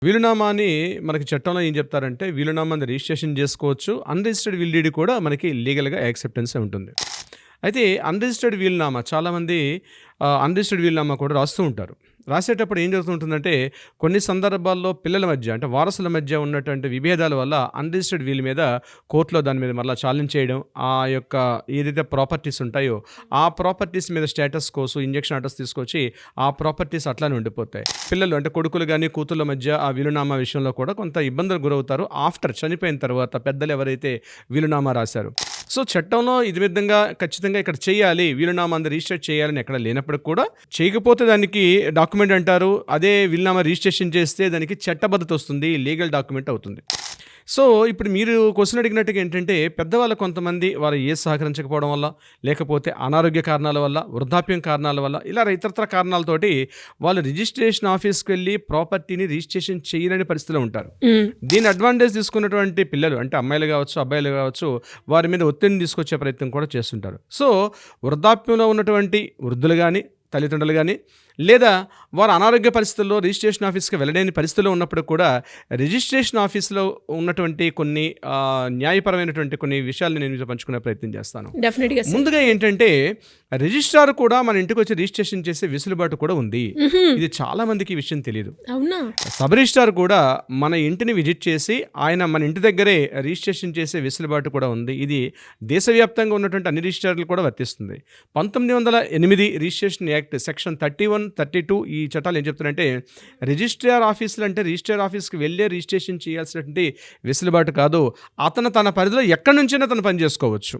వీలునామా అని మనకి చట్టంలో ఏం చెప్తారంటే, వీలునామాని రిజిస్ట్రేషన్ చేసుకోవచ్చు. అన్‌రిజిస్టర్డ్ విల్ డీడ్ కూడా మనకి లీగల్‌గా యాక్సెప్టెన్సే ఉంటుంది. అయితే అన్‌రిజిస్టర్డ్ వీలునామా చాలామంది అన్‌రిజిస్టర్డ్ వీలునామా కూడా రాస్తూ ఉంటారు. రాసేటప్పుడు ఏం జరుగుతుంటుందంటే, కొన్ని సందర్భాల్లో పిల్లల మధ్య అంటే వారసుల మధ్య ఉన్నటువంటి విభేదాల వల్ల అన్‌రిజిస్టర్డ్ వీల్ మీద కోర్ట్‌లో దాని మీద మరలా ఛాలెంజ్ చేయడం, ఆ యొక్క ఏదైతే ప్రాపర్టీస్ ఉంటాయో, ఆ ప్రాపర్టీస్ మీద స్టేటస్ కోసం ఇంజెక్షన్ ఆర్డర్స్ తీసుకొచ్చి, ఆ ప్రాపర్టీస్ అట్లానే ఉండిపోతాయి. పిల్లలు అంటే కొడుకులు గాని, కూతుర్ల మధ్య ఆ వీలునామా విషయంలో కూడా కొంత ఇబ్బందులకు గురవుతారు. ఆఫ్టర్ చనిపోయిన తర్వాత పెద్దలు ఎవరైతే వీలునామా రాశారో. సో, చట్టంలో ఇది విధంగా ఖచ్చితంగా ఇక్కడ చేయాలి, వీలునామా రిజిస్టర్ చేయాలని ఎక్కడ లేనప్పటికి కూడా, చేయకపోతే దానికి డాక్యుమెంట్ అంటారు. అదే వీలునామా రిజిస్ట్రేషన్ చేస్తే దానికి చట్టబద్ధత వస్తుంది, లీగల్ డాక్యుమెంట్ అవుతుంది. సో, ఇప్పుడు మీరు క్వెషన్ అడిగినట్టుగా ఏంటంటే, పెద్దవాళ్ళు కొంతమంది వారి ఏజ్ సహకరించకపోవడం వల్ల, లేకపోతే అనారోగ్య కారణాల వల్ల, వృద్ధాప్యం కారణాల వల్ల, ఇలా ఇతరత్ర కారణాలతోటి వాళ్ళు రిజిస్ట్రేషన్ ఆఫీస్‌కి వెళ్లి ప్రాపర్టీని రిజిస్ట్రేషన్ చేయలేని పరిస్థితిలో ఉంటారు. హ్మ్. దీన్ని అడ్వాంటేజ్ తీసుకున్నటువంటి పిల్లలు అంటే అమ్మాయిలు కావచ్చు, అబ్బాయిలు కావచ్చు, వారి మీద ఒత్తిడిని తీసుకొచ్చే ప్రయత్నం కూడా చేస్తుంటారు. సో, వృద్ధాప్యంలో ఉన్నటువంటి వృద్ధులు గాని, తల్లిదండ్రులు గాని, లేదా వారు అనారోగ్య పరిస్థితుల్లో రిజిస్ట్రేషన్ ఆఫీస్‌కి వెళ్ళలేని పరిస్థితిలో ఉన్నప్పుడు కూడా, రిజిస్ట్రేషన్ ఆఫీస్‌లో ఉన్నటువంటి కొన్ని న్యాయపరమైనటువంటి కొన్ని విషయాలను నేను మీతో పంచుకునే ప్రయత్నం చేస్తాను. డెఫినెట్‌గా సార్. ముందుగా ఏంటంటే, రిజిస్ట్రార్ కూడా మన ఇంటికొచ్చి రిజిస్ట్రేషన్ చేసే వెసులుబాటు కూడా ఉంది. హుహు. ఇది చాలా మందికి ఈ విషయం తెలీదు. అవునా? సబ్ రిజిస్ట్రార్ కూడా మన ఇంటిని విజిట్ చేసి, ఆయన మన ఇంటి దగ్గరే రిజిస్ట్రేషన్ చేసే వెసులుబాటు కూడా ఉంది. ఇది దేశవ్యాప్తంగా ఉన్నటువంటి అన్ని రిజిస్ట్రార్లు కూడా వర్తిస్తుంది. 1908 రిజిస్ట్రేషన్ యాక్ట్ సెక్షన్ 31, 32 ఈ చట్టాలు ఏం చెప్తున్నాయంటే, రిజిస్ట్రార్ ఆఫీసులు అంటే రిజిస్ట్రార్ ఆఫీస్‌కి వెళ్ళే రిజిస్ట్రేషన్ చేయాల్సినటువంటి వెసులుబాటు కాదు. అతను తన పరిధిలో ఎక్కడి నుంచైనా తను పని చేసుకోవచ్చు.